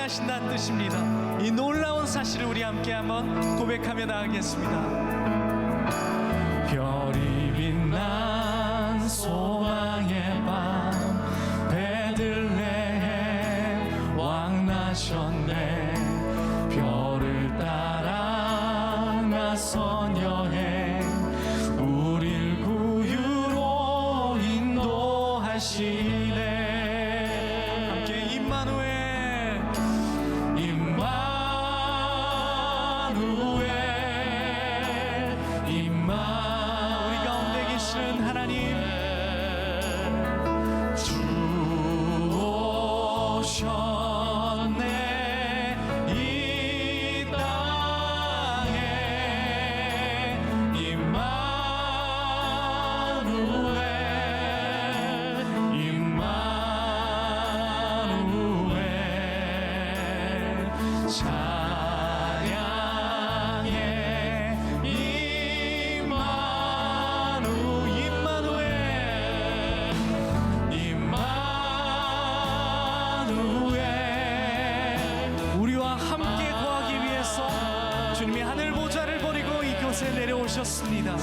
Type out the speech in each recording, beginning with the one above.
일하신다는 뜻입니다. 이 놀라운 사실을 우리 함께 한번 고백하며 나가겠습니다. 별이 빛난 소망의 밤, 베들레헴 왕 나셨네. 별을 따라 나선 여행, 우릴 구유로 인도하시네. 함께 임마누엘, 임마누엘, 임마누엘. 우리 가운데 계시는 하나님, 주 오셨네. 내려오셨습니다.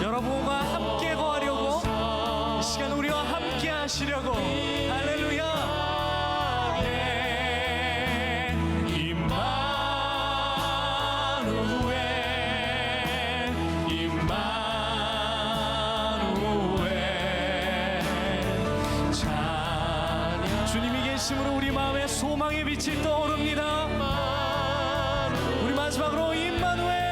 여러분과 함께 거하려고, 이 시간 우리와 함께 하시려고. 할렐루야. 임마누엘, 임마누엘. 찬양. 주님이 계심으로 우리 마음에 소망의 빛이 떠오릅니다. 우리 마지막으로 임마누엘.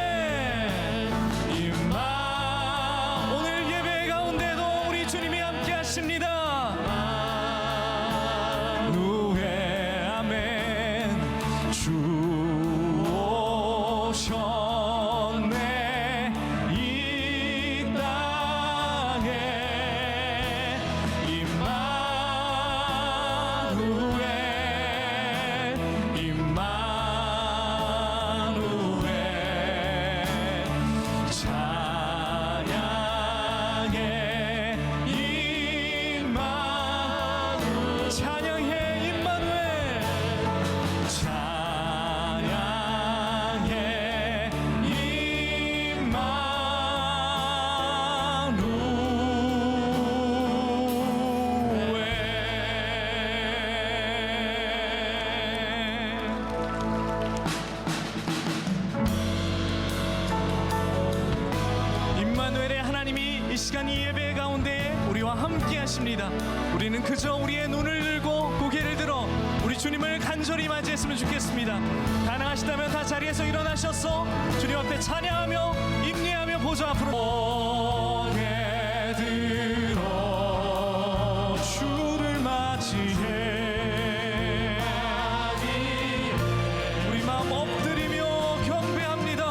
이 시간 이 예배 가운데 우리와 함께 하십니다. 우리는 그저 우리의 눈을 들고 고개를 들어 우리 주님을 간절히 맞이했으면 좋겠습니다. 가능하시다면 다 자리에서 일어나셔서 주님 앞에 찬양하며 임례하며 보좌 앞으로 고개 들어 주를 맞이해. 우리 마음 엎드리며 경배합니다.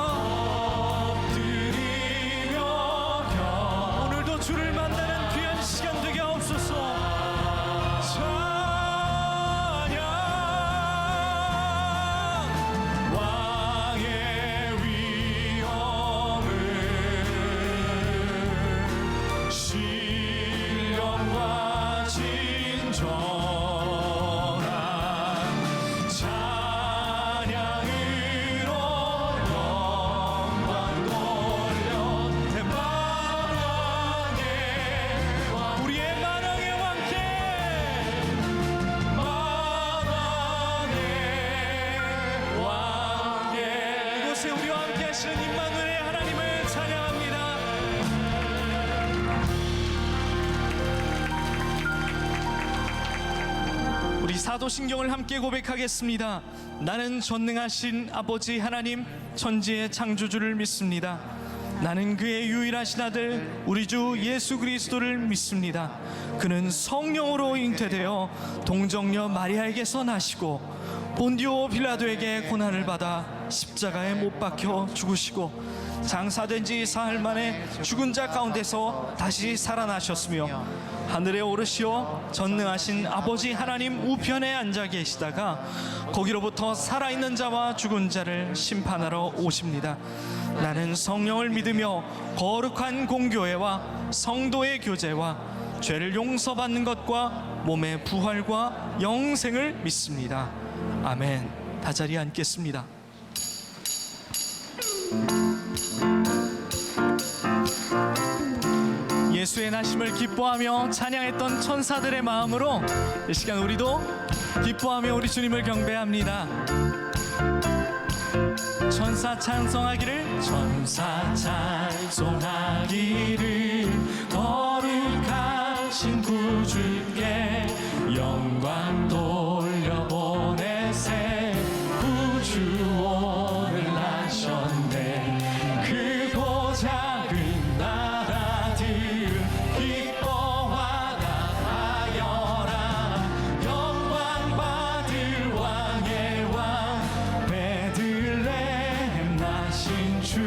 주를 만나는 귀한 시간 되게 하옵소서. 찬양. 왕의 위엄을 신령과 진정한 찬양으로 영광 돌려 우리와 함께 하시는 임마누엘의 하나님을 찬양합니다. 우리 사도신경을 함께 고백하겠습니다. 나는 전능하신 아버지 하나님 천지의 창조주를 믿습니다. 나는 그의 유일하신 아들 우리 주 예수 그리스도를 믿습니다. 그는 성령으로 잉태되어 동정녀 마리아에게서 나시고 본디오 빌라도에게 고난을 받아 십자가에 못 박혀 죽으시고 장사된 지 사흘 만에 죽은 자 가운데서 다시 살아나셨으며 하늘에 오르시어 전능하신 아버지 하나님 우편에 앉아 계시다가 거기로부터 살아있는 자와 죽은 자를 심판하러 오십니다. 나는 성령을 믿으며 거룩한 공교회와 성도의 교제와 죄를 용서받는 것과 몸의 부활과 영생을 믿습니다. 아멘. 다 자리에 앉겠습니다. 예수의 나심을 기뻐하며 찬양했던 천사들의 마음으로 이 시간 우리도 기뻐하며 우리 주님을 경배합니다. 천사 찬송하기를, 천사 찬송하기를, 거룩하신 구주께 영광 돌려보내세. 구주원을 하셨네. 크고 작은 나라들 기뻐하다 하여라. 영광 받을 왕의 왕 베들레헴 나신 주.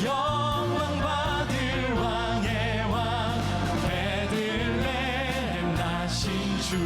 영광 받을 왕의 왕 베들레헴 나신 주.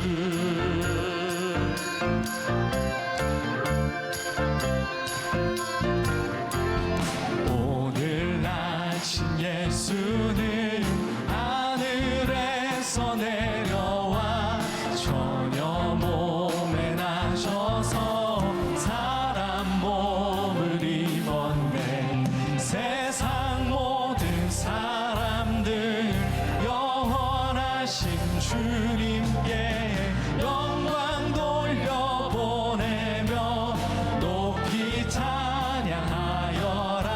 오늘 나신 예수는 하늘에서 내려와 처녀 몸에 나셔서 사람 몸을 입었네. 세상 모든 사람들 영원하신 주님께 영광 돌려보내며 높이 찬양하여라.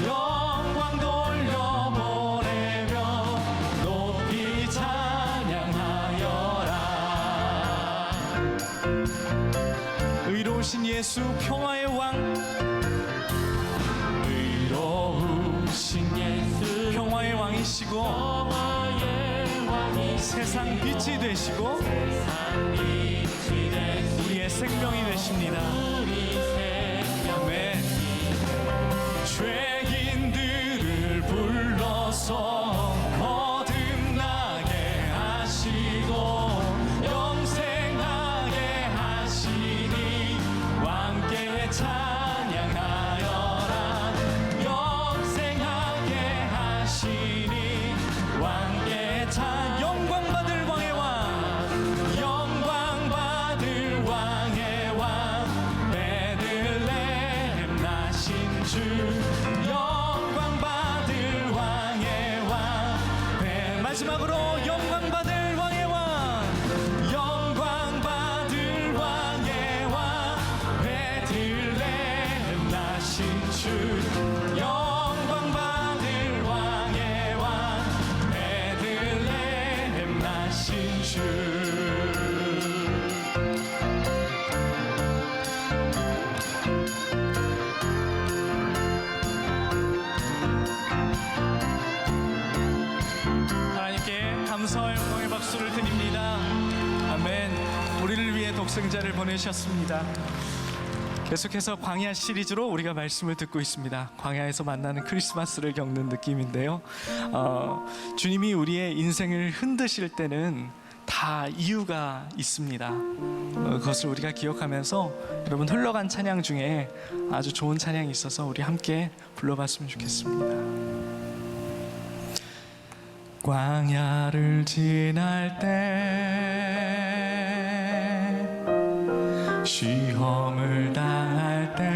영광 돌려보내며 높이 찬양하여라. 의로우신 예수 평화의 왕, 의로우신 예수 평화의 왕이시고 세상 빛이 되시고 우리의 생명이 되십니다. 아멘. 죄인들을 불러서 거듭나게 하시고 영생하게 하시니 왕께 찬양하여라. 영생하게 하시니 왕께 영광 받을 왕의 왕, 영광 받을 왕의 왕 베들레헴 나신 주. 영광 받을 왕의 왕 마지막으로 영광 받을 왕의 왕, 영광 받을 왕의 왕 베들레헴 나신 주. 영광 받을 왕의 왕 베들레헴 나신 주. 하나님께 감사와 영광의 박수를 드립니다. 아멘. 우리를 위해 독생자를 보내셨습니다. 계속해서 광야 시리즈로 우리가 말씀을 듣고 있습니다. 광야에서 만나는 크리스마스를 겪는 느낌인데요. 주님이 우리의 인생을 흔드실 때는 다 이유가 있습니다. 그것을 우리가 기억하면서 여러분 흘러간 찬양 중에 아주 좋은 찬양이 있어서 우리 함께 불러봤으면 좋겠습니다. 광야를 지날 때, 시험을 당할 때,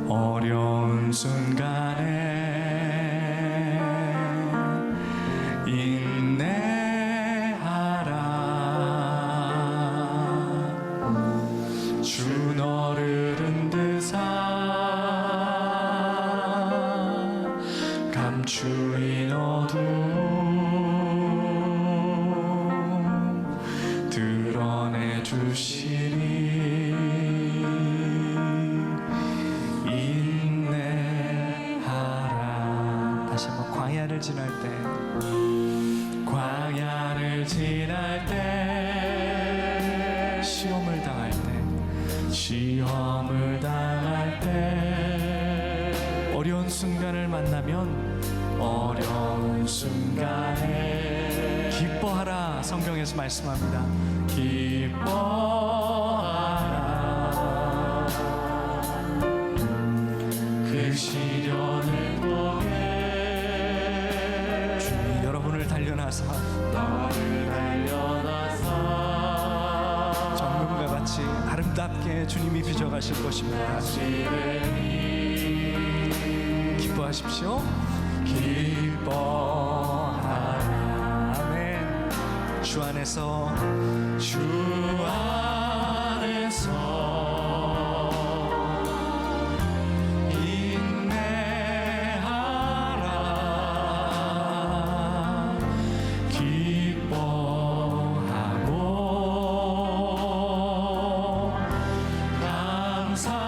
어려운 순간에 인내하라. 주 너를 흔드사 감추인 어두움 드러내 주시리. 인내하라. 다시 한번 광야를 지날 때, 광야를 지날 때, 시험을 당할 때, 시험을 당할 때, 어려운 순간을 만나면 어려운 순간에 기뻐하라. 성경에서 말씀합니다. 기뻐하라. 그 시련을 보게 주님이 여러분을 단련하사 너를 단련하사 놀랍게 주님이 빚어가실 것입니다. 기뻐하십시오. 기뻐하라. 아멘. 주 안에서 인내하라. 기뻐하고 감사하라.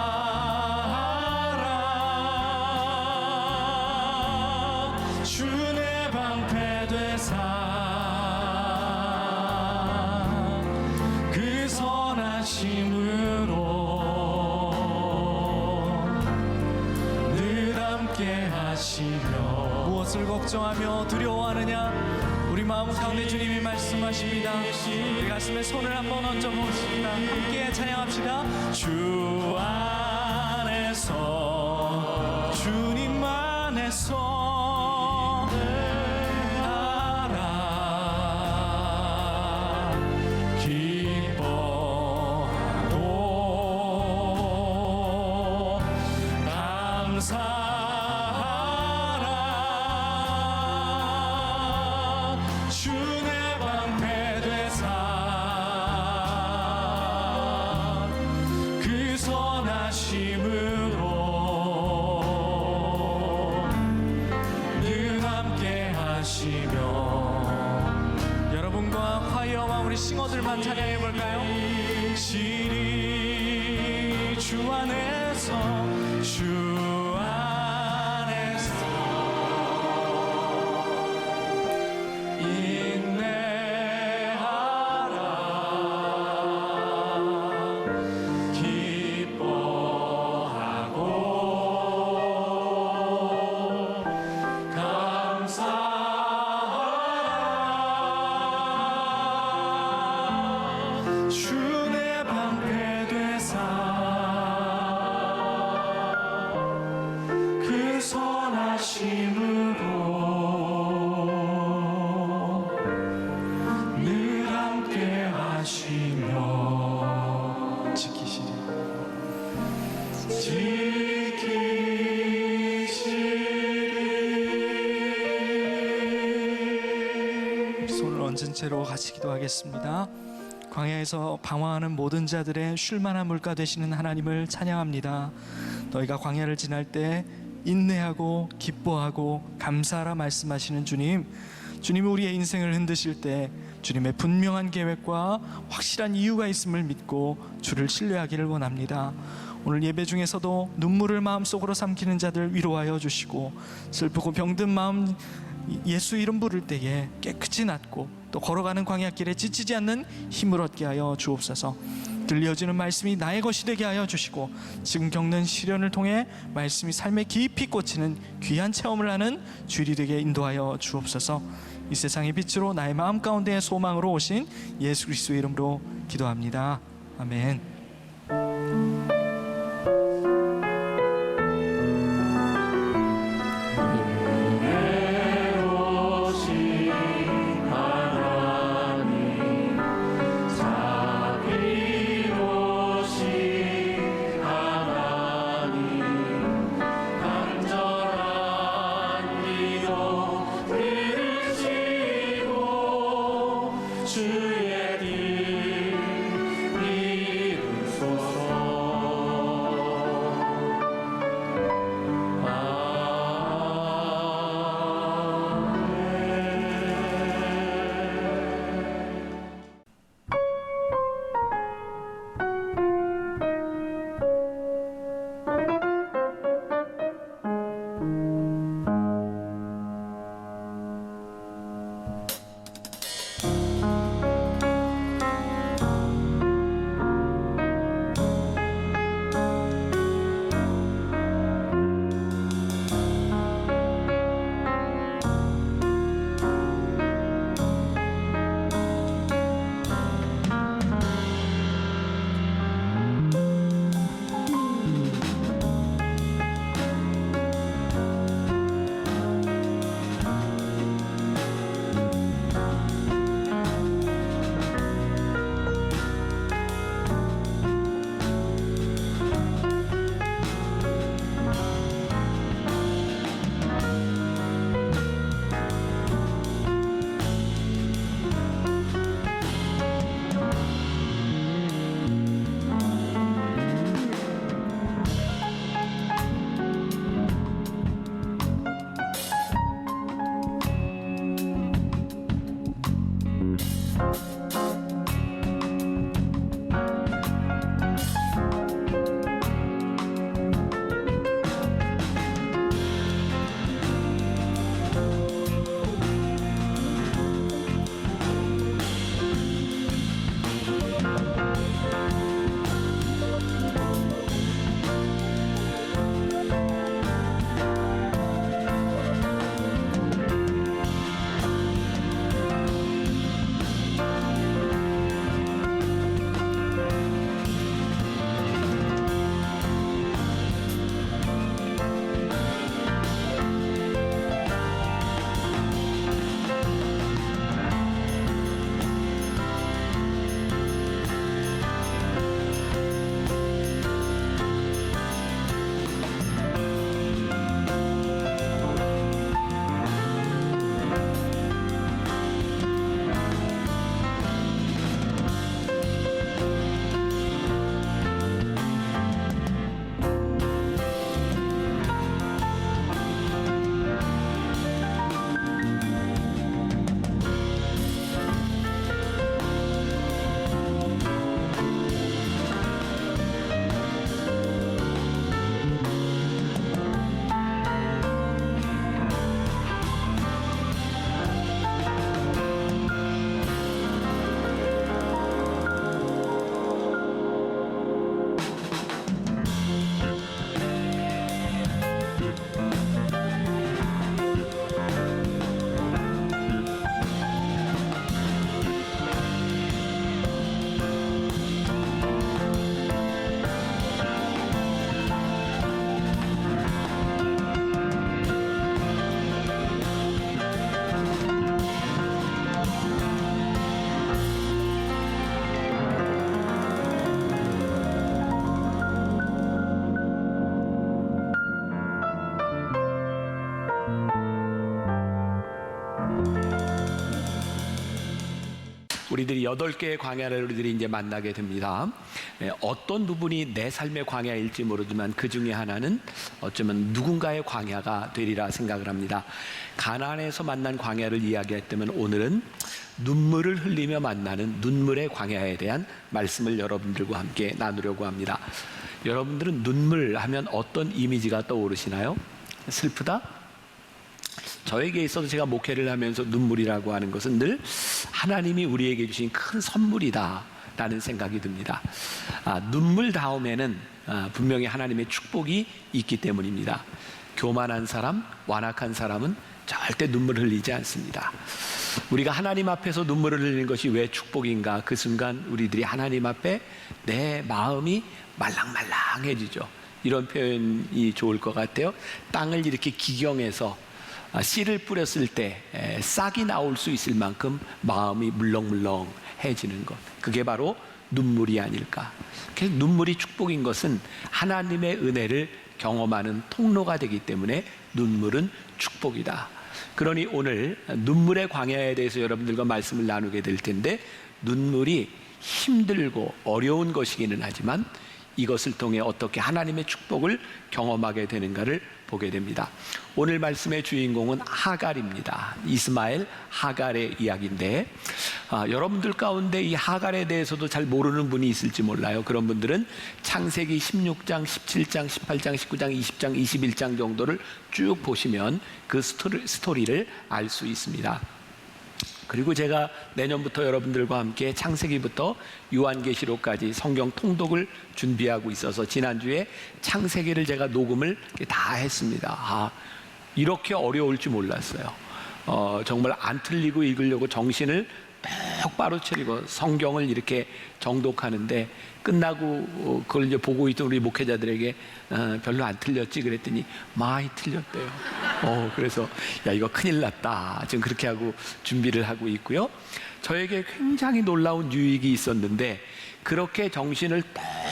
주 내 방패 되사 그 선하심으로 늘 함께 하시며. 무엇을 걱정하며 두려워하느냐? 우리 마음 가운데 주님이 말씀하십니다. 우리 가슴에 손을 한번 얹어보겠습니다. 함께 찬양합시다. 주 안에서 주님 안에서 여러분과 화이어와 우리 싱어들만 찬양해 볼까요? 시리 주 안에서 주 안에서 인내하라. 기뻐하고 감사하라. 주 내 방패 되사 그 선하심으로 늘 함께 하시며 지키시리. 손을 얹은 채로 같이 기도하겠습니다. 광야에서 방황하는 모든 자들의 쉴만한 물가 되시는 하나님을 찬양합니다. 너희가 광야를 지날 때 인내하고 기뻐하고 감사하라 말씀하시는 주님, 주님이 우리의 인생을 흔드실 때 주님의 분명한 계획과 확실한 이유가 있음을 믿고 주를 신뢰하기를 원합니다. 오늘 예배 중에서도 눈물을 마음속으로 삼키는 자들 위로하여 주시고, 슬프고 병든 마음 예수 이름 부를 때에 깨끗이 낫고 또 걸어가는 광야길에 지치지 않는 힘을 얻게 하여 주옵소서. 들려지는 말씀이 나의 것이 되게 하여 주시고, 지금 겪는 시련을 통해 말씀이 삶에 깊이 꽂히는 귀한 체험을 하는 주일이 되게 인도하여 주옵소서. 이 세상의 빛으로 나의 마음 가운데 소망으로 오신 예수 그리스도의 이름으로 기도합니다. 아멘. 주의 이름 우리들이 8개의 광야를 우리들이 이제 만나게 됩니다. 어떤 부분이 내 삶의 광야일지 모르지만 그 중에 하나는 어쩌면 누군가의 광야가 되리라 생각을 합니다. 가나안에서 만난 광야를 이야기했다면 오늘은 눈물을 흘리며 만나는 눈물의 광야에 대한 말씀을 여러분들과 함께 나누려고 합니다. 여러분들은 눈물 하면 어떤 이미지가 떠오르시나요? 슬프다? 저에게 있어서 제가 목회를 하면서 눈물이라고 하는 것은 늘 하나님이 우리에게 주신 큰 선물이다 라는 생각이 듭니다. 눈물 다음에는 분명히 하나님의 축복이 있기 때문입니다. 교만한 사람, 완악한 사람은 절대 눈물을 흘리지 않습니다. 우리가 하나님 앞에서 눈물을 흘리는 것이 왜 축복인가? 그 순간 우리들이 하나님 앞에 내 마음이 말랑말랑해지죠. 이런 표현이 좋을 것 같아요. 땅을 이렇게 기경해서 씨를 뿌렸을 때 싹이 나올 수 있을 만큼 마음이 물렁물렁해지는 것, 그게 바로 눈물이 아닐까. 그래서 눈물이 축복인 것은 하나님의 은혜를 경험하는 통로가 되기 때문에 눈물은 축복이다. 그러니 오늘 눈물의 광야에 대해서 여러분들과 말씀을 나누게 될 텐데, 눈물이 힘들고 어려운 것이기는 하지만 이것을 통해 어떻게 하나님의 축복을 경험하게 되는가를 보게 됩니다. 오늘 말씀의 주인공은 하갈입니다. 이스마엘 하갈의 이야기인데, 여러분들 가운데 이 하갈에 대해서도 잘 모르는 분이 있을지 몰라요. 그런 분들은 창세기 16장, 17장, 18장, 19장, 20장, 21장 정도를 쭉 보시면 그 스토리를 알 수 있습니다. 그리고 제가 내년부터 여러분들과 함께 창세기부터 요한계시록까지 성경 통독을 준비하고 있어서 지난주에 창세기를 제가 녹음을 다 했습니다. 이렇게 어려울 줄 몰랐어요. 정말 안 틀리고 읽으려고 정신을 똑바로 차리고 성경을 이렇게 정독하는데, 끝나고 그걸 이제 보고 있던 우리 목회자들에게 별로 안 틀렸지 그랬더니 많이 틀렸대요. 그래서 야, 이거 큰일 났다. 지금 그렇게 하고 준비를 하고 있고요. 저에게 굉장히 놀라운 유익이 있었는데, 그렇게 정신을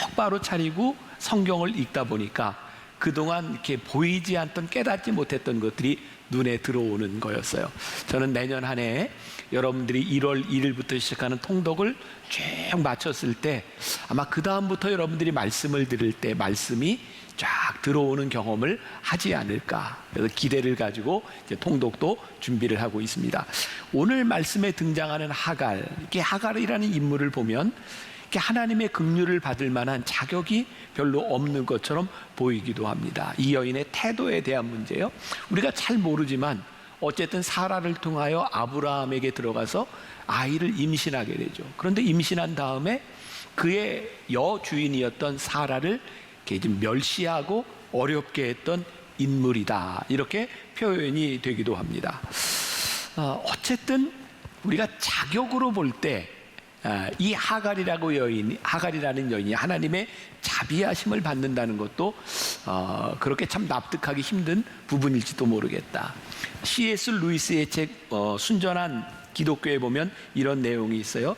똑바로 차리고 성경을 읽다 보니까 그동안 이렇게 보이지 않던, 깨닫지 못했던 것들이 눈에 들어오는 거였어요. 저는 내년 한 해 여러분들이 1월 1일부터 시작하는 통독을 쭉 마쳤을 때 아마 그 다음부터 여러분들이 말씀을 들을 때 말씀이 쫙 들어오는 경험을 하지 않을까, 그래서 기대를 가지고 이제 통독도 준비를 하고 있습니다. 오늘 말씀에 등장하는 하갈, 이게 하갈이라는 인물을 보면 하나님의 긍휼을 받을 만한 자격이 별로 없는 것처럼 보이기도 합니다. 이 여인의 태도에 대한 문제요, 우리가 잘 모르지만 어쨌든 사라를 통하여 아브라함에게 들어가서 아이를 임신하게 되죠. 그런데 임신한 다음에 그의 여주인이었던 사라를 좀 멸시하고 어렵게 했던 인물이다, 이렇게 표현이 되기도 합니다. 어쨌든 우리가 자격으로 볼 때 이 하갈이라는 여인이 하나님의 자비하심을 받는다는 것도 그렇게 참 납득하기 힘든 부분일지도 모르겠다. C.S. 루이스의 책 순전한 기독교에 보면 이런 내용이 있어요.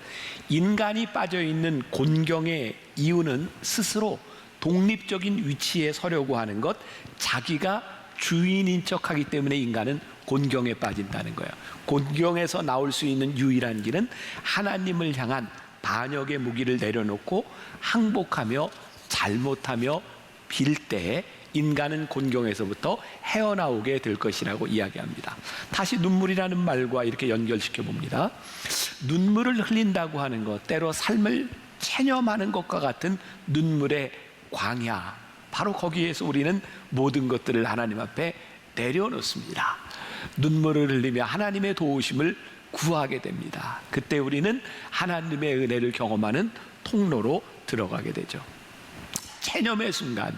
인간이 빠져있는 곤경의 이유는 스스로 독립적인 위치에 서려고 하는 것, 자기가 주인인 척하기 때문에 인간은 곤경에 빠진다는 거예요. 곤경에서 나올 수 있는 유일한 길은 하나님을 향한 반역의 무기를 내려놓고 항복하며 잘못하며 빌 때에 인간은 곤경에서부터 헤어나오게 될 것이라고 이야기합니다. 다시 눈물이라는 말과 이렇게 연결시켜 봅니다. 눈물을 흘린다고 하는 것, 때로 삶을 체념하는 것과 같은 눈물의 광야, 바로 거기에서 우리는 모든 것들을 하나님 앞에 내려놓습니다. 눈물을 흘리며 하나님의 도우심을 구하게 됩니다. 그때 우리는 하나님의 은혜를 경험하는 통로로 들어가게 되죠. 체념의 순간,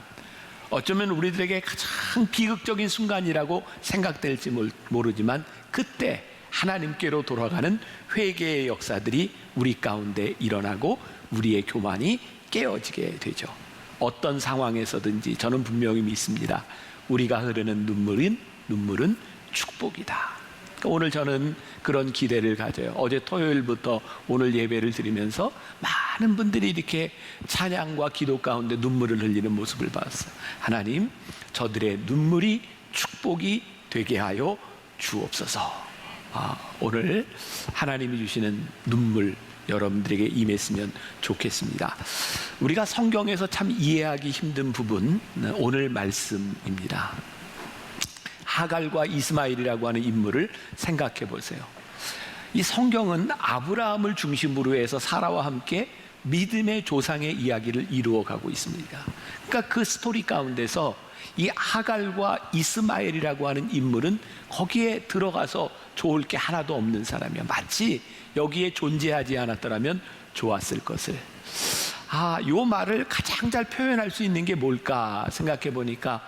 어쩌면 우리들에게 가장 비극적인 순간이라고 생각될지 모르지만 그때 하나님께로 돌아가는 회개의 역사들이 우리 가운데 일어나고 우리의 교만이 깨어지게 되죠. 어떤 상황에서든지 저는 분명히 믿습니다. 우리가 흐르는 눈물은 축복이다. 오늘 저는 그런 기대를 가져요. 어제 토요일부터 오늘 예배를 드리면서 많은 분들이 이렇게 찬양과 기도 가운데 눈물을 흘리는 모습을 봤어요. 하나님, 저들의 눈물이 축복이 되게 하여 주옵소서. 오늘 하나님이 주시는 눈물, 여러분들에게 임했으면 좋겠습니다. 우리가 성경에서 참 이해하기 힘든 부분, 오늘 말씀입니다. 하갈과 이스마엘이라고 하는 인물을 생각해 보세요. 이 성경은 아브라함을 중심으로 해서 사라와 함께 믿음의 조상의 이야기를 이루어가고 있습니다. 그러니까 그 스토리 가운데서 이 하갈과 이스마엘이라고 하는 인물은 거기에 들어가서 좋을 게 하나도 없는 사람이야. 마치 여기에 존재하지 않았더라면 좋았을 것을. 요 말을 가장 잘 표현할 수 있는 게 뭘까 생각해 보니까,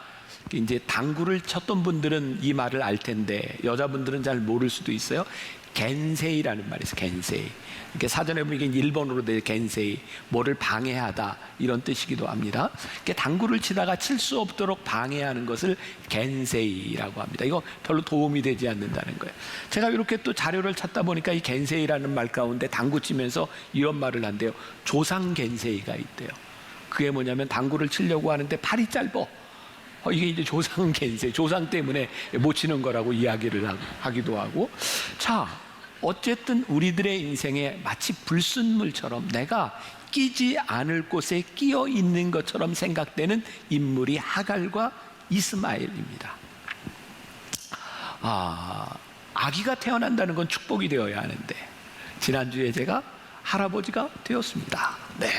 이제 당구를 쳤던 분들은 이 말을 알 텐데 여자분들은 잘 모를 수도 있어요. 겐세이라는 말이 있어요. 겐세이. 이렇게 사전에 보면 이게 일본어로 돼 겐세이, 뭐를 방해하다 이런 뜻이기도 합니다. 당구를 치다가 칠 수 없도록 방해하는 것을 겐세이라고 합니다. 이거 별로 도움이 되지 않는다는 거예요. 제가 이렇게 또 자료를 찾다 보니까 이 겐세이라는 말 가운데 당구 치면서 이런 말을 한대요. 조상 겐세이가 있대요. 그게 뭐냐면 당구를 치려고 하는데 팔이 짧어. 이게 이제 조상 겐세, 조상 때문에 못 치는 거라고 이야기를 하기도 하고. 자, 어쨌든 우리들의 인생에 마치 불순물처럼 내가 끼지 않을 곳에 끼어 있는 것처럼 생각되는 인물이 하갈과 이스마엘입니다. 아기가 태어난다는 건 축복이 되어야 하는데 지난주에 제가 할아버지가 되었습니다. 네.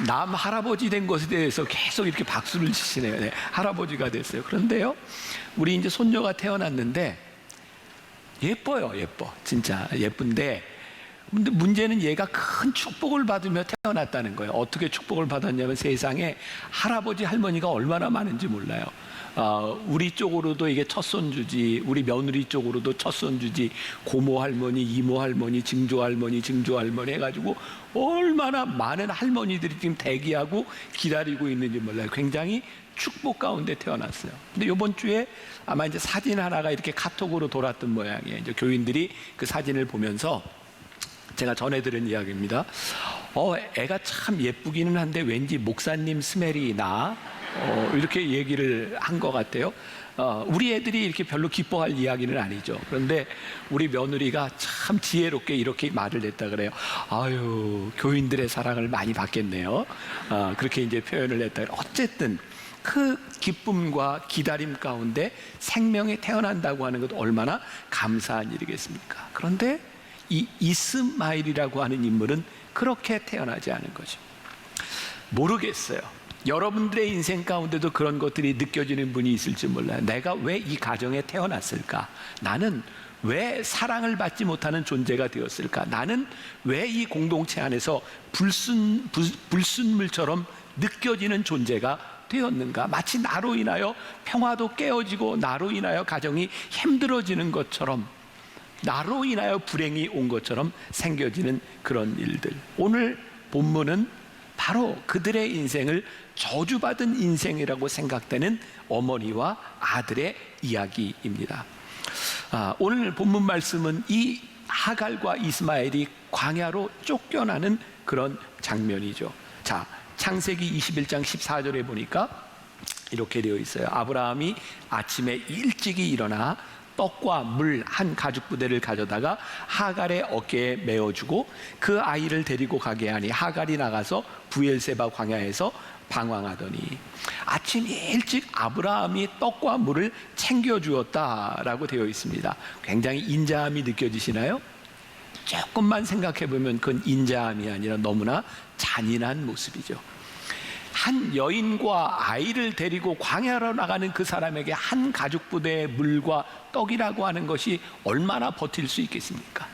남 할아버지 된 것에 대해서 계속 이렇게 박수를 치시네요. 네, 할아버지가 됐어요. 그런데요, 우리 이제 손녀가 태어났는데 예뻐요, 예뻐. 진짜 예쁜데, 근데 문제는 얘가 큰 축복을 받으며 태어났다는 거예요. 어떻게 축복을 받았냐면 세상에 할아버지 할머니가 얼마나 많은지 몰라요. 우리 쪽으로도 이게 첫손주지, 우리 며느리 쪽으로도 첫손주지, 고모 할머니, 이모 할머니, 증조 할머니, 증조 할머니 해가지고 얼마나 많은 할머니들이 지금 대기하고 기다리고 있는지 몰라요. 굉장히 축복 가운데 태어났어요. 근데 이번 주에 아마 이제 사진 하나가 이렇게 카톡으로 돌았던 모양이에요. 이제 교인들이 그 사진을 보면서 제가 전해드린 이야기입니다. 애가 참 예쁘기는 한데 왠지 목사님 스멜이 나. 이렇게 얘기를 한 것 같아요. 우리 애들이 이렇게 별로 기뻐할 이야기는 아니죠. 그런데 우리 며느리가 참 지혜롭게 이렇게 말을 했다 그래요. 아유, 교인들의 사랑을 많이 받겠네요. 그렇게 이제 표현을 했다. 어쨌든 그 기쁨과 기다림 가운데 생명이 태어난다고 하는 것도 얼마나 감사한 일이겠습니까? 그런데 이 이스마엘이라고 하는 인물은 그렇게 태어나지 않은 거죠. 모르겠어요. 여러분들의 인생 가운데도 그런 것들이 느껴지는 분이 있을지 몰라요. 내가 왜 이 가정에 태어났을까? 나는 왜 사랑을 받지 못하는 존재가 되었을까? 나는 왜 이 공동체 안에서 불순물처럼 느껴지는 존재가 되었는가? 마치 나로 인하여 평화도 깨어지고 나로 인하여 가정이 힘들어지는 것처럼, 나로 인하여 불행이 온 것처럼 생겨지는 그런 일들. 오늘 본문은 바로 그들의 인생을 저주받은 인생이라고 생각되는 어머니와 아들의 이야기입니다. 오늘 본문 말씀은 이 하갈과 이스마엘이 광야로 쫓겨나는 그런 장면이죠. 자, 창세기 21장 14절에 보니까 이렇게 되어 있어요. 아브라함이 아침에 일찍이 일어나 떡과 물 한 가죽 부대를 가져다가 하갈의 어깨에 메어주고 그 아이를 데리고 가게 하니 하갈이 나가서 부엘세바 광야에서 방황하더니, 아침 일찍 아브라함이 떡과 물을 챙겨주었다라고 되어 있습니다. 굉장히 인자함이 느껴지시나요? 조금만 생각해 보면 그건 인자함이 아니라 너무나 잔인한 모습이죠. 한 여인과 아이를 데리고 광야로 나가는 그 사람에게 한 가죽 부대의 물과 떡이라고 하는 것이 얼마나 버틸 수 있겠습니까?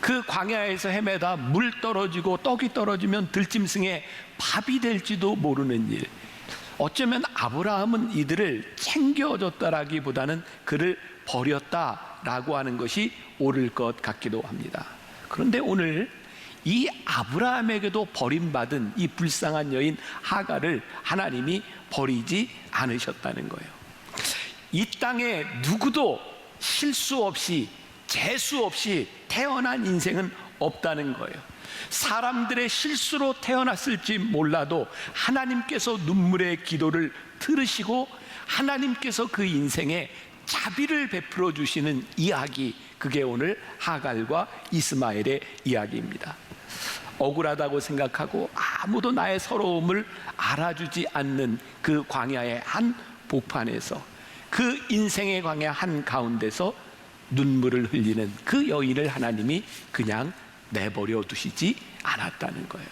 그 광야에서 헤매다 물 떨어지고 떡이 떨어지면 들짐승의 밥이 될지도 모르는 일. 어쩌면 아브라함은 이들을 챙겨줬다라기보다는 그를 버렸다라고 하는 것이 옳을 것 같기도 합니다. 그런데 오늘 이 아브라함에게도 버림받은 이 불쌍한 여인 하갈을 하나님이 버리지 않으셨다는 거예요. 이 땅에 누구도 실수 없이 재수 없이 태어난 인생은 없다는 거예요. 사람들의 실수로 태어났을지 몰라도 하나님께서 눈물의 기도를 들으시고 하나님께서 그 인생에 자비를 베풀어 주시는 이야기, 그게 오늘 하갈과 이스마엘의 이야기입니다. 억울하다고 생각하고 아무도 나의 서러움을 알아주지 않는 그 광야의 한 복판에서, 그 인생의 광야 한 가운데서 눈물을 흘리는 그 여인을 하나님이 그냥 내버려 두시지 않았다는 거예요.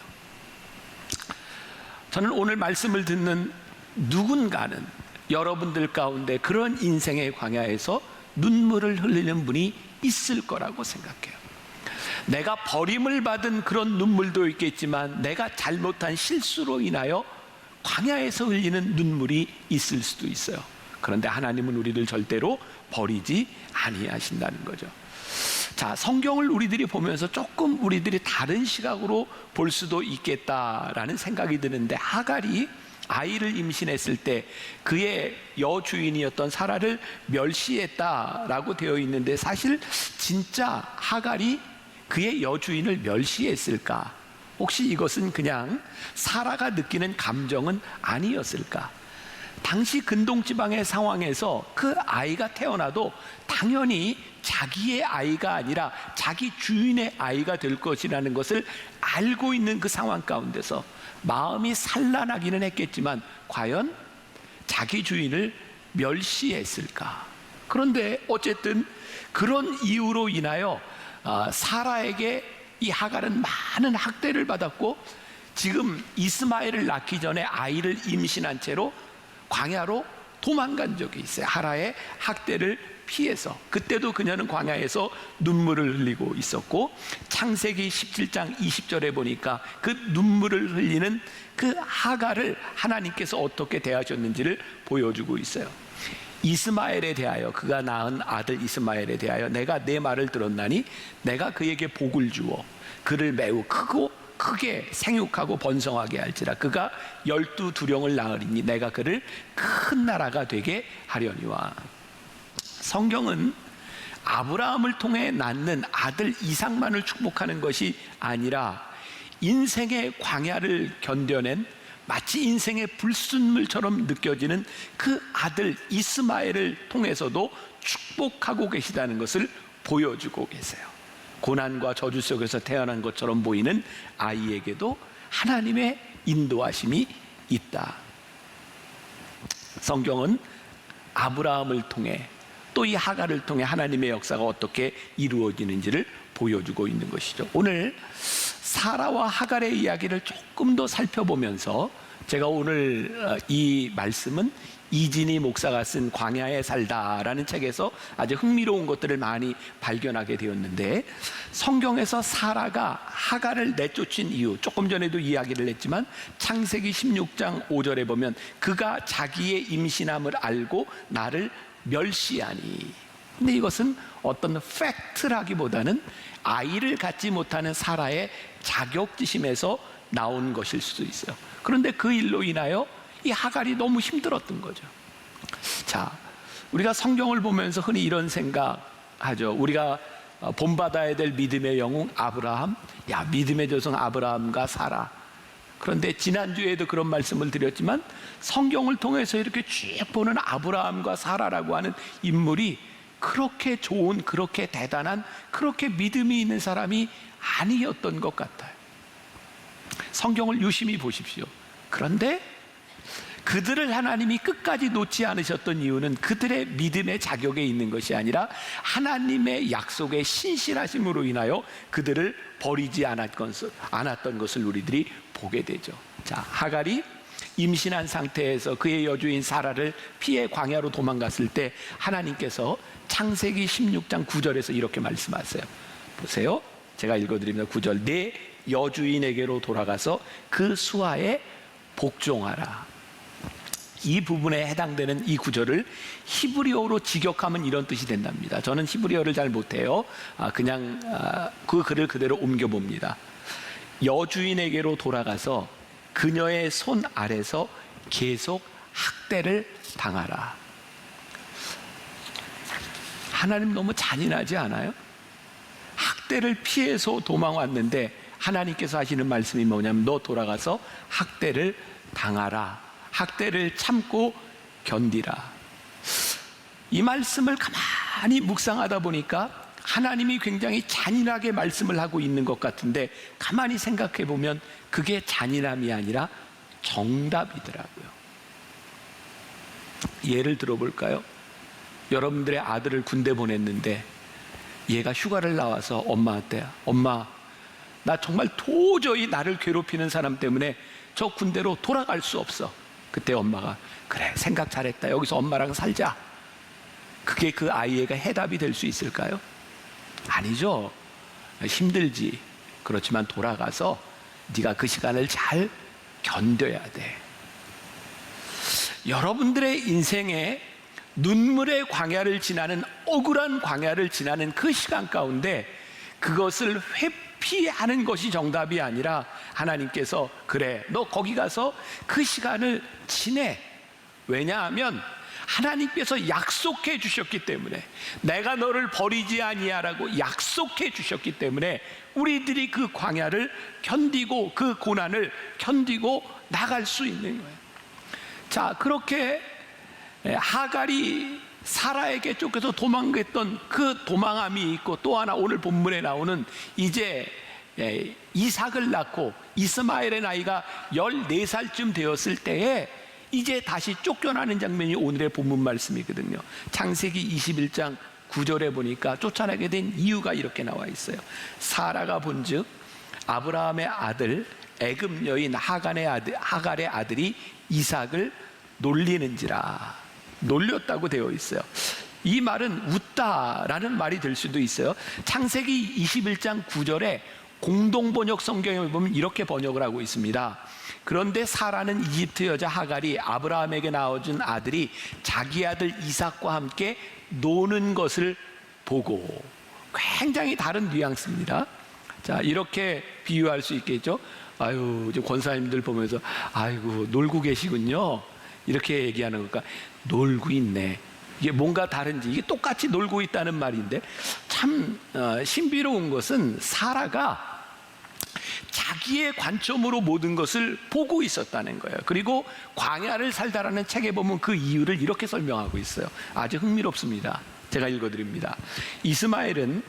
저는 오늘 말씀을 듣는 누군가는 여러분들 가운데 그런 인생의 광야에서 눈물을 흘리는 분이 있을 거라고 생각해요. 내가 버림을 받은 그런 눈물도 있겠지만 내가 잘못한 실수로 인하여 광야에서 흘리는 눈물이 있을 수도 있어요. 그런데 하나님은 우리를 절대로 버리지 아니하신다는 거죠. 자, 성경을 우리들이 보면서 조금 우리들이 다른 시각으로 볼 수도 있겠다라는 생각이 드는데, 하갈이 아이를 임신했을 때 그의 여주인이었던 사라를 멸시했다라고 되어 있는데, 사실 진짜 하갈이 그의 여주인을 멸시했을까? 혹시 이것은 그냥 사라가 느끼는 감정은 아니었을까? 당시 근동지방의 상황에서 그 아이가 태어나도 당연히 자기의 아이가 아니라 자기 주인의 아이가 될 것이라는 것을 알고 있는 그 상황 가운데서 마음이 산란하기는 했겠지만 과연 자기 주인을 멸시했을까? 그런데 어쨌든 그런 이유로 인하여 사라에게 이 하갈은 많은 학대를 받았고, 지금 이스마엘을 낳기 전에 아이를 임신한 채로 광야로 도망간 적이 있어요. 하라의 학대를 피해서. 그때도 그녀는 광야에서 눈물을 흘리고 있었고, 창세기 17장 20절에 보니까 그 눈물을 흘리는 그 하갈을 하나님께서 어떻게 대하셨는지를 보여주고 있어요. 이스마엘에 대하여, 그가 낳은 아들 이스마엘에 대하여 내가 내 말을 들었나니 내가 그에게 복을 주어 그를 매우 크게 생육하고 번성하게 할지라. 그가 12두령을 낳으리니 내가 그를 큰 나라가 되게 하려니와. 성경은 아브라함을 통해 낳는 아들 이삭만을 축복하는 것이 아니라 인생의 광야를 견뎌낸, 마치 인생의 불순물처럼 느껴지는 그 아들 이스마엘을 통해서도 축복하고 계시다는 것을 보여주고 계세요. 고난과 저주 속에서 태어난 것처럼 보이는 아이에게도 하나님의 인도하심이 있다. 성경은 아브라함을 통해 또 이 하갈을 통해 하나님의 역사가 어떻게 이루어지는지를 보여주고 있는 것이죠. 오늘 사라와 하갈의 이야기를 조금 더 살펴보면서, 제가 오늘 이 말씀은 이진희 목사가 쓴 광야에 살다라는 책에서 아주 흥미로운 것들을 많이 발견하게 되었는데, 성경에서 사라가 하갈을 내쫓은 이유, 조금 전에도 이야기를 했지만 창세기 16장 5절에 보면 그가 자기의 임신함을 알고 나를 멸시하니. 근데 이것은 어떤 팩트라기보다는 아이를 갖지 못하는 사라의 자격지심에서 나온 것일 수도 있어요. 그런데 그 일로 인하여 이 하갈이 너무 힘들었던 거죠. 자, 우리가 성경을 보면서 흔히 이런 생각하죠. 우리가 본받아야 될 믿음의 영웅 아브라함, 야, 믿음의 조상 아브라함과 사라. 그런데 지난주에도 그런 말씀을 드렸지만 성경을 통해서 이렇게 쭉 보는 아브라함과 사라라고 하는 인물이 그렇게 좋은, 그렇게 대단한, 그렇게 믿음이 있는 사람이 아니었던 것 같아요. 성경을 유심히 보십시오. 그런데 그들을 하나님이 끝까지 놓지 않으셨던 이유는 그들의 믿음의 자격에 있는 것이 아니라 하나님의 약속의 신실하심으로 인하여 그들을 버리지 않았던 것을 우리들이 보게 되죠. 자, 하갈이 임신한 상태에서 그의 여주인 사라를 피해 광야로 도망갔을 때 하나님께서 창세기 16장 9절에서 이렇게 말씀하세요. 보세요. 제가 읽어드립니다. 9절. 내 여주인에게로 돌아가서 그 수하에 복종하라. 이 부분에 해당되는 이 구절을 히브리어로 직역하면 이런 뜻이 된답니다. 저는 히브리어를 잘 못해요. 그냥 그 글을 그대로 옮겨봅니다. 여주인에게로 돌아가서 그녀의 손 아래서 계속 학대를 당하라. 하나님 너무 잔인하지 않아요? 학대를 피해서 도망왔는데 하나님께서 하시는 말씀이 뭐냐면 너 돌아가서 학대를 당하라. 학대를 참고 견디라. 이 말씀을 가만히 묵상하다 보니까 하나님이 굉장히 잔인하게 말씀을 하고 있는 것 같은데, 가만히 생각해 보면 그게 잔인함이 아니라 정답이더라고요. 예를 들어볼까요? 여러분들의 아들을 군대 보냈는데 얘가 휴가를 나와서 엄마한테, 엄마, 나 정말 도저히 나를 괴롭히는 사람 때문에 저 군대로 돌아갈 수 없어. 그때 엄마가, 그래, 생각 잘했다, 여기서 엄마랑 살자. 그게 그 아이의 해답이 될 수 있을까요? 아니죠. 힘들지. 그렇지만 돌아가서 네가 그 시간을 잘 견뎌야 돼. 여러분들의 인생에 눈물의 광야를 지나는, 억울한 광야를 지나는 그 시간 가운데 그것을 회피하는 것이 정답이 아니라, 하나님께서 그래, 너 거기 가서 그 시간을 지내. 왜냐하면 하나님께서 약속해 주셨기 때문에, 내가 너를 버리지 아니하라고 약속해 주셨기 때문에 우리들이 그 광야를 견디고 그 고난을 견디고 나갈 수 있는 거예요. 자, 그렇게 하갈이 사라에게 쫓겨서 도망갔던 그 도망함이 있고, 또 하나 오늘 본문에 나오는, 이제 이삭을 낳고 이스마엘의 나이가 14살쯤 되었을 때에 이제 다시 쫓겨나는 장면이 오늘의 본문 말씀이거든요. 창세기 21장 9절에 보니까 쫓아나게 된 이유가 이렇게 나와 있어요. 사라가 본즉 아브라함의 아들 애굽 여인 하갈의 아들이 이삭을 놀리는지라. 놀렸다고 되어 있어요. 이 말은 웃다라는 말이 될 수도 있어요. 창세기 21장 9절에 공동번역 성경에 보면 이렇게 번역을 하고 있습니다. 그런데 사라는 이집트 여자 하갈이 아브라함에게 낳아준 아들이 자기 아들 이삭과 함께 노는 것을 보고. 굉장히 다른 뉘앙스입니다. 자, 이렇게 비유할 수 있겠죠. 아유, 권사님들 보면서 아이고 놀고 계시군요, 이렇게 얘기하는 것과 놀고 있네, 이게 뭔가 다른지, 이게 똑같이 놀고 있다는 말인데, 참 신비로운 것은 사라가 자기의 관점으로 모든 것을 보고 있었다는 거예요. 그리고 광야를 살다라는 책에 보면 그 이유를 이렇게 설명하고 있어요. 아주 흥미롭습니다. 제가 읽어드립니다. 이스마엘은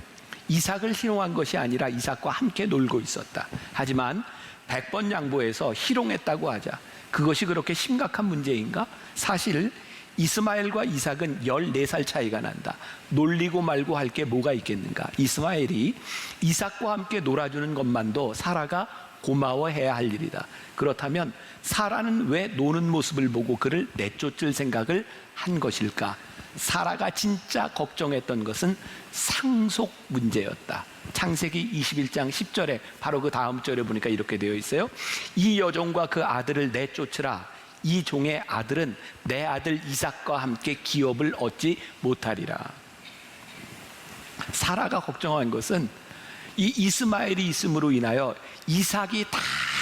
이삭을 희롱한 것이 아니라 이삭과 함께 놀고 있었다. 하지만 100번 양보해서 희롱했다고 하자, 그것이 그렇게 심각한 문제인가? 사실 이스마엘과 이삭은 14살 차이가 난다. 놀리고 말고 할 게 뭐가 있겠는가? 이스마엘이 이삭과 함께 놀아주는 것만도 사라가 고마워해야 할 일이다. 그렇다면 사라는 왜 노는 모습을 보고 그를 내쫓을 생각을 한 것일까? 사라가 진짜 걱정했던 것은 상속 문제였다. 창세기 21장 10절에 바로 그 다음 절에 보니까 이렇게 되어 있어요. 이 여종과 그 아들을 내쫓으라. 이 종의 아들은 내 아들 이삭과 함께 기업을 얻지 못하리라. 사라가 걱정한 것은 이 이스마엘이 있음으로 인하여 이삭이 다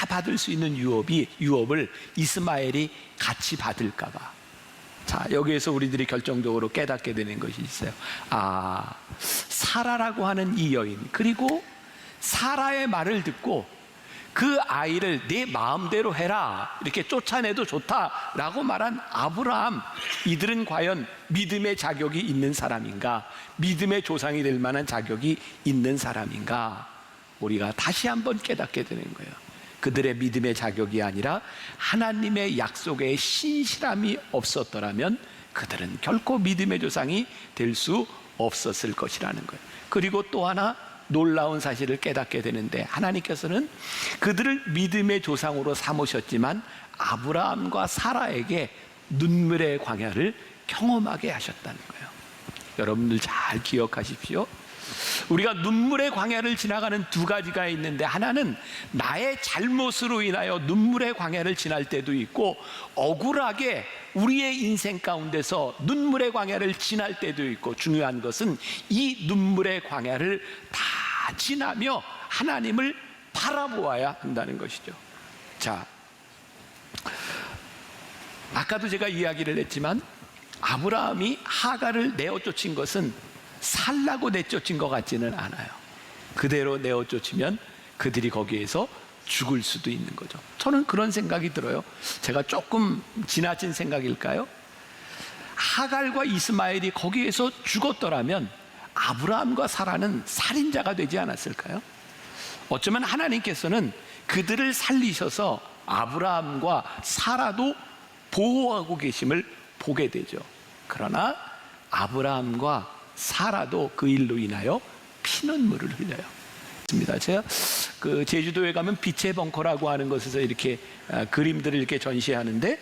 받을 수 있는 유업을 이스마엘이 같이 받을까 봐. 자, 여기에서 우리들이 결정적으로 깨닫게 되는 것이 있어요. 아, 사라라고 하는 이 여인, 그리고 사라의 말을 듣고 그 아이를 네 마음대로 해라, 이렇게 쫓아내도 좋다라고 말한 아브라함, 이들은 과연 믿음의 자격이 있는 사람인가? 믿음의 조상이 될 만한 자격이 있는 사람인가? 우리가 다시 한번 깨닫게 되는 거예요. 그들의 믿음의 자격이 아니라 하나님의 약속에 신실함이 없었더라면 그들은 결코 믿음의 조상이 될 수 없었을 것이라는 거예요. 그리고 또 하나 놀라운 사실을 깨닫게 되는데, 하나님께서는 그들을 믿음의 조상으로 삼으셨지만 아브라함과 사라에게 눈물의 광야를 경험하게 하셨다는 거예요. 여러분들 잘 기억하십시오. 우리가 눈물의 광야를 지나가는 두 가지가 있는데, 하나는 나의 잘못으로 인하여 눈물의 광야를 지날 때도 있고, 억울하게 우리의 인생 가운데서 눈물의 광야를 지날 때도 있고, 중요한 것은 이 눈물의 광야를 다 지나며 하나님을 바라보아야 한다는 것이죠. 자, 아까도 제가 이야기를 했지만 아브라함이 하갈을 내어쫓은 것은 살라고 내쫓은 것 같지는 않아요. 그대로 내어쫓으면 그들이 거기에서 죽을 수도 있는 거죠. 저는 그런 생각이 들어요. 제가 조금 지나친 생각일까요? 하갈과 이스마엘이 거기에서 죽었더라면 아브라함과 사라는 살인자가 되지 않았을까요? 어쩌면 하나님께서는 그들을 살리셔서 아브라함과 사라도 보호하고 계심을 보게 되죠. 그러나 아브라함과 사라도 그 일로 인하여 피눈물을 흘려요. 제가 그 제주도에 가면 빛의 벙커라고 하는 곳에서 이렇게 그림들을 이렇게 전시하는데,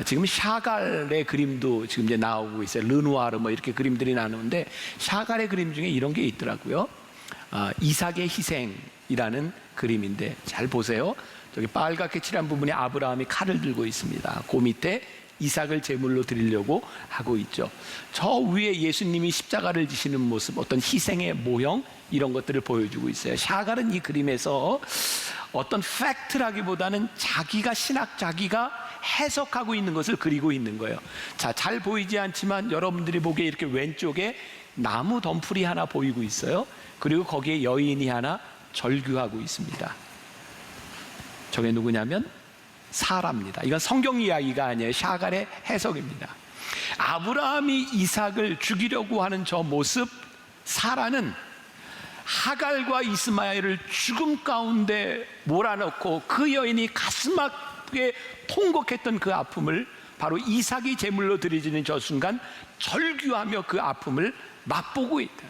지금 샤갈의 그림도 지금 이제 나오고 있어요. 르누아르 뭐 이렇게 그림들이 나오는데, 샤갈의 그림 중에 이런 게 있더라고요. 이삭의 희생이라는 그림인데, 잘 보세요. 저기 빨갛게 칠한 부분에 아브라함이 칼을 들고 있습니다. 그 밑에 이삭을 제물로 드리려고 하고 있죠. 저 위에 예수님이 십자가를 지시는 모습, 어떤 희생의 모형, 이런 것들을 보여주고 있어요. 샤갈은 이 그림에서 어떤 팩트라기보다는 자기가 해석하고 있는 것을 그리고 있는 거예요. 자, 잘 보이지 않지만 여러분들이 보기에 이렇게 왼쪽에 나무 덤풀이 하나 보이고 있어요. 그리고 거기에 여인이 하나 절규하고 있습니다. 저게 누구냐면 사라입니다. 이건 성경 이야기가 아니에요. 샤갈의 해석입니다. 아브라함이 이삭을 죽이려고 하는 저 모습, 사라는 하갈과 이스마엘을 죽음 가운데 몰아넣고 그 여인이 가슴 아프게 통곡했던 그 아픔을 바로 이삭이 제물로 드려지는 저 순간 절규하며 그 아픔을 맛보고 있다.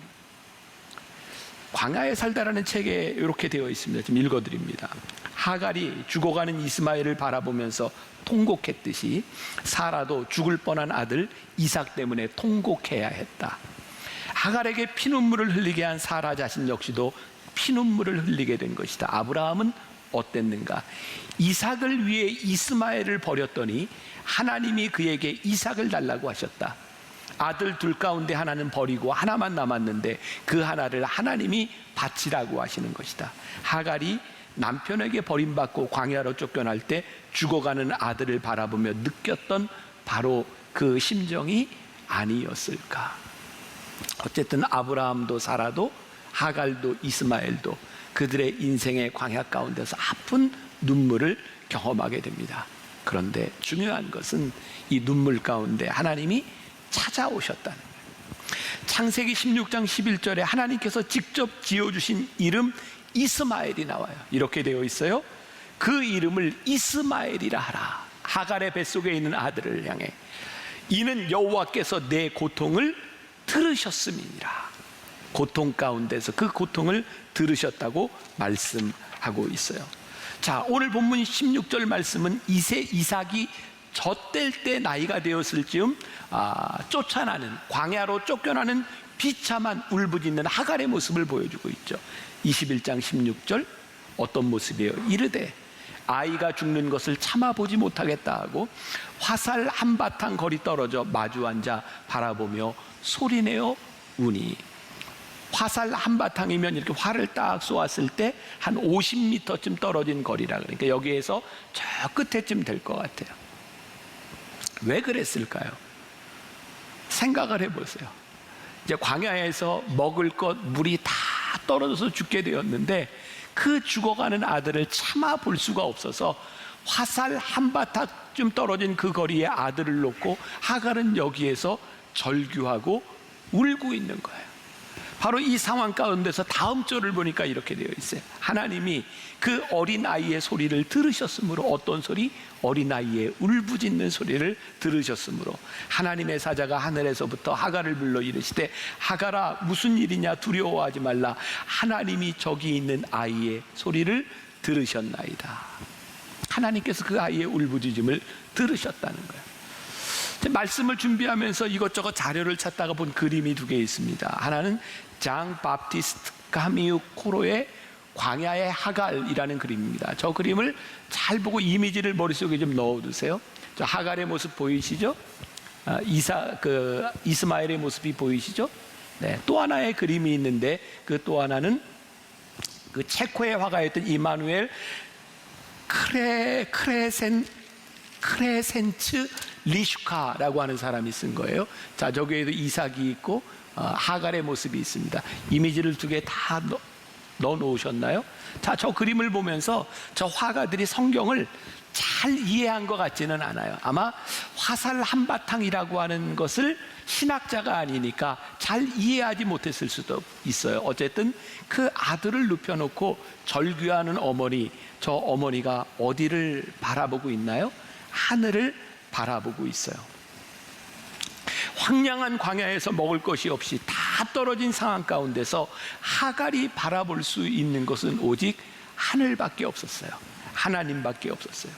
광야에 살다라는 책에 이렇게 되어 있습니다. 좀 읽어드립니다. 하갈이 죽어가는 이스마엘을 바라보면서 통곡했듯이 사라도 죽을 뻔한 아들 이삭 때문에 통곡해야 했다. 하갈에게 피눈물을 흘리게 한 사라 자신 역시도 피눈물을 흘리게 된 것이다. 아브라함은 어땠는가? 이삭을 위해 이스마엘을 버렸더니 하나님이 그에게 이삭을 달라고 하셨다. 아들 둘 가운데 하나는 버리고 하나만 남았는데 그 하나를 하나님이 바치라고 하시는 것이다. 하갈이 남편에게 버림받고 광야로 쫓겨날 때 죽어가는 아들을 바라보며 느꼈던 바로 그 심정이 아니었을까? 어쨌든 아브라함도 사라도 하갈도 이스마엘도 그들의 인생의 광야 가운데서 아픈 눈물을 경험하게 됩니다. 그런데 중요한 것은 이 눈물 가운데 하나님이 찾아오셨다는 거예요. 창세기 16장 11절에 하나님께서 직접 지어주신 이름 이스마엘이 나와요. 이렇게 되어 있어요. 그 이름을 이스마엘이라 하라. 하갈의 뱃속에 있는 아들을 향해 이는 여호와께서 내 고통을 들으셨음이니라. 고통 가운데서 그 고통을 들으셨다고 말씀하고 있어요. 자, 오늘 본문 16절 말씀은 이삭이 젖될 때 나이가 되었을 즈음 쫓아나는, 광야로 쫓겨나는 비참한 울부짖는 하갈의 모습을 보여주고 있죠. 21장 16절 어떤 모습이에요? 이르되 아이가 죽는 것을 참아보지 못하겠다 하고 화살 한바탕 거리 떨어져 마주 앉아 바라보며 소리내어 우니. 화살 한바탕이면 이렇게 활을 딱 쏘았을 때 한 50m쯤 떨어진 거리라. 그러니까 여기에서 저 끝에쯤 될 것 같아요. 왜 그랬을까요? 생각을 해보세요. 이제 광야에서 먹을 것, 물이 다 떨어져서 죽게 되었는데 그 죽어가는 아들을 참아 볼 수가 없어서 화살 한바탕쯤 떨어진 그 거리에 아들을 놓고 하갈은 여기에서 절규하고 울고 있는 거예요. 바로 이 상황 가운데서 다음 절을 보니까 이렇게 되어 있어요. 하나님이 그 어린아이의 소리를 들으셨으므로, 어떤 소리? 어린아이의 울부짖는 소리를 들으셨으므로 하나님의 사자가 하늘에서부터 하갈을 불러 이르시되 하갈아 무슨 일이냐 두려워하지 말라. 하나님이 저기 있는 아이의 소리를 들으셨나이다. 하나님께서 그 아이의 울부짖음을 들으셨다는 거예요. 말씀을 준비하면서 이것저것 자료를 찾다가 본 그림이 두 개 있습니다. 하나는 장 바프티스트 가미우 코로의 광야의 하갈이라는 그림입니다. 저 그림을 잘 보고 이미지를 머릿속에 좀 넣어두세요. 저 하갈의 모습 보이시죠? 이스마엘의 모습이 보이시죠? 네, 또 하나의 그림이 있는데 그 또 하나는 그 체코의 화가였던 이마누엘 크레센츠 리슈카라고 하는 사람이 쓴 거예요. 자, 저기에도 이삭이 있고 하갈의 모습이 있습니다. 이미지를 두 개 다 넣어 놓으셨나요? 자, 저 그림을 보면서 저 화가들이 성경을 잘 이해한 것 같지는 않아요. 아마 화살 한바탕이라고 하는 것을 신학자가 아니니까 잘 이해하지 못했을 수도 있어요. 어쨌든 그 아들을 눕혀놓고 절규하는 어머니, 저 어머니가 어디를 바라보고 있나요? 하늘을 바라보고 있어요. 황량한 광야에서 먹을 것이 없이 다 떨어진 상황 가운데서 하갈이 바라볼 수 있는 것은 오직 하늘밖에 없었어요. 하나님밖에 없었어요.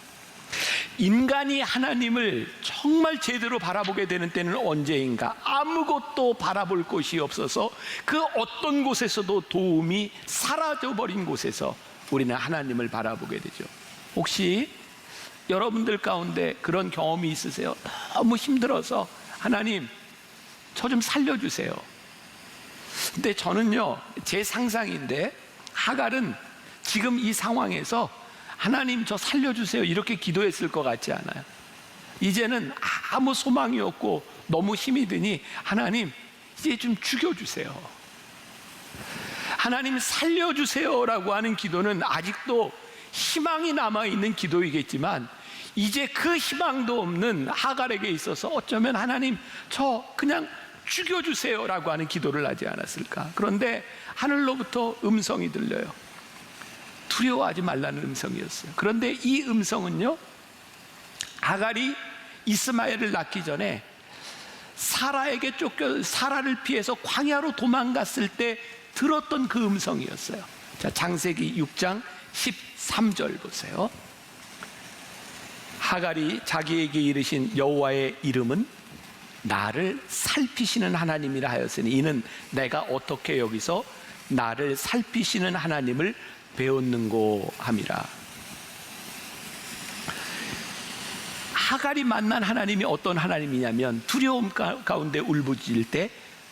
인간이 하나님을 정말 제대로 바라보게 되는 때는 언제인가? 아무것도 바라볼 곳이 없어서 그 어떤 곳에서도 도움이 사라져버린 곳에서 우리는 하나님을 바라보게 되죠. 혹시 여러분들 가운데 그런 경험이 있으세요? 너무 힘들어서 하나님, 저 좀 살려주세요. 근데 저는요, 제 상상인데 하갈은 지금 이 상황에서 하나님 저 살려주세요 이렇게 기도했을 것 같지 않아요. 이제는 아무 소망이 없고 너무 힘이 드니 하나님 이제 좀 죽여주세요. 하나님 살려주세요라고 하는 기도는 아직도 희망이 남아있는 기도이겠지만 이제 그 희망도 없는 하갈에게 있어서 어쩌면 하나님 저 그냥 죽여주세요라고 하는 기도를 하지 않았을까. 그런데 하늘로부터 음성이 들려요. 두려워하지 말라는 음성이었어요. 그런데 이 음성은요, 하갈이 이스마엘을 낳기 전에 사라에게 쫓겨 사라를 피해서 광야로 도망갔을 때 들었던 그 음성이었어요. 자, 창세기 6장 13절 보세요. 하갈이 자기에게 이르신 여호와의 이름은 나를 살피시는 하나님이라 하였으니 이는 내가 어떻게 여기서 나를 살피시는 하나님을 배웠는고 함이라. 하갈이 만난 하나님이 어떤 하나님이냐면 두려움 가운데 울부짖을 때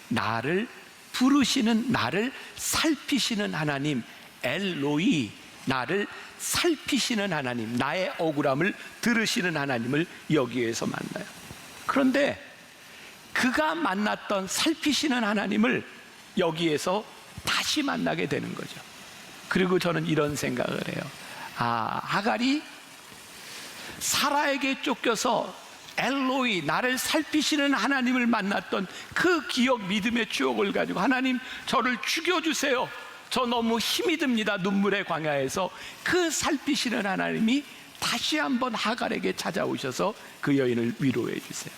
나를 부르시는, 나를 살피시는 하나님, 엘로이, 나를 살피시는 하나님, 나의 억울함을 들으시는 하나님을 여기에서 만나요. 그런데 그가 만났던 살피시는 하나님을 여기에서 다시 만나게 되는 거죠. 그리고 저는 이런 생각을 해요. 하갈이 사라에게 쫓겨서 엘로이, 나를 살피시는 하나님을 만났던 그 기억, 믿음의 추억을 가지고 하나님 저를 죽여주세요. 저 너무 힘이 듭니다. 눈물의 광야에서 그 살피시는 하나님이 다시 한번 하갈에게 찾아오셔서 그 여인을 위로해 주세요.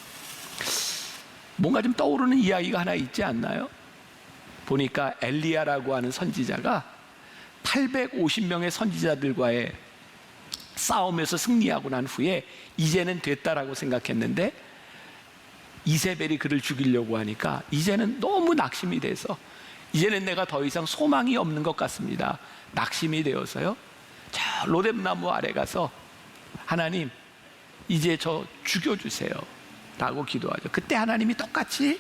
뭔가 좀 떠오르는 이야기가 하나 있지 않나요? 보니까 엘리야라고 하는 선지자가 850명의 선지자들과의 싸움에서 승리하고 난 후에 이제는 됐다라고 생각했는데 이세벨이 그를 죽이려고 하니까 이제는 너무 낙심이 돼서 이제는 내가 더 이상 소망이 없는 것 같습니다. 낙심이 되어서요, 저 로뎀나무 아래 가서 하나님 이제 저 죽여주세요 라고 기도하죠. 그때 하나님이 똑같이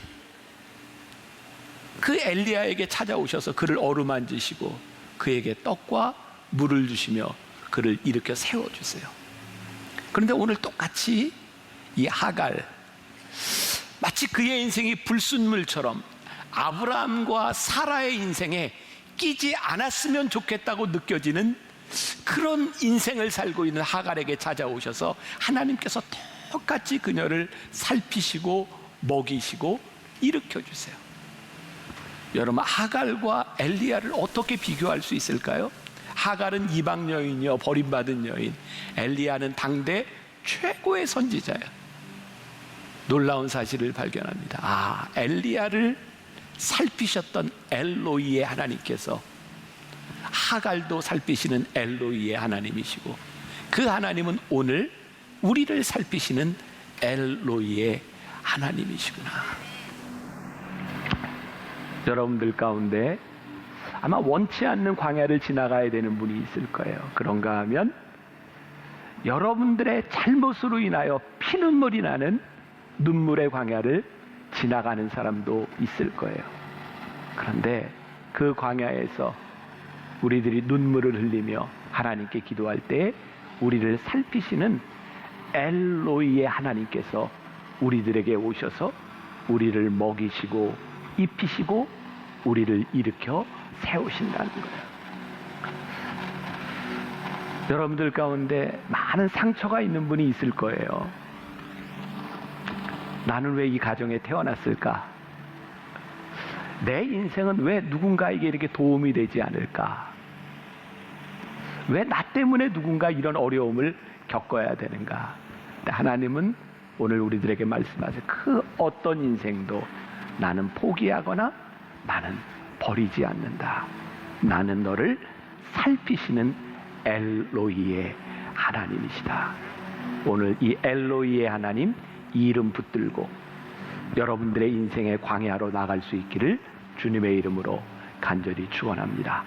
그 엘리야에게 찾아오셔서 그를 어루만지시고 그에게 떡과 물을 주시며 그를 일으켜 세워주세요. 그런데 오늘 똑같이 이 하갈, 마치 그의 인생이 불순물처럼 아브라함과 사라의 인생에 끼지 않았으면 좋겠다고 느껴지는 그런 인생을 살고 있는 하갈에게 찾아오셔서 하나님께서 똑같이 그녀를 살피시고 먹이시고 일으켜주세요. 여러분, 하갈과 엘리야를 어떻게 비교할 수 있을까요? 하갈은 이방 여인이요, 버림받은 여인. 엘리야는 당대 최고의 선지자예요. 놀라운 사실을 발견합니다. 엘리야를 살피셨던 엘로이의 하나님께서 하갈도 살피시는 엘로이의 하나님이시고 그 하나님은 오늘 우리를 살피시는 엘로이의 하나님이시구나. 여러분들 가운데 아마 원치 않는 광야를 지나가야 되는 분이 있을 거예요. 그런가 하면 여러분들의 잘못으로 인하여 피눈물이 나는 눈물의 광야를 지나가는 사람도 있을 거예요. 그런데 그 광야에서 우리들이 눈물을 흘리며 하나님께 기도할 때 우리를 살피시는 엘로이의 하나님께서 우리들에게 오셔서 우리를 먹이시고 입히시고 우리를 일으켜 세우신다는 거예요. 여러분들 가운데 많은 상처가 있는 분이 있을 거예요. 나는 왜 이 가정에 태어났을까? 내 인생은 왜 누군가에게 이렇게 도움이 되지 않을까? 왜 나 때문에 누군가 이런 어려움을 겪어야 되는가? 하나님은 오늘 우리들에게 말씀하세요. 그 어떤 인생도 나는 포기하거나 나는 버리지 않는다. 나는 너를 살피시는 엘로히의 하나님이시다. 오늘 이 엘로히의 하나님 이 이름 붙들고 여러분들의 인생의 광야로 나갈 수 있기를 주님의 이름으로 간절히 축원합니다.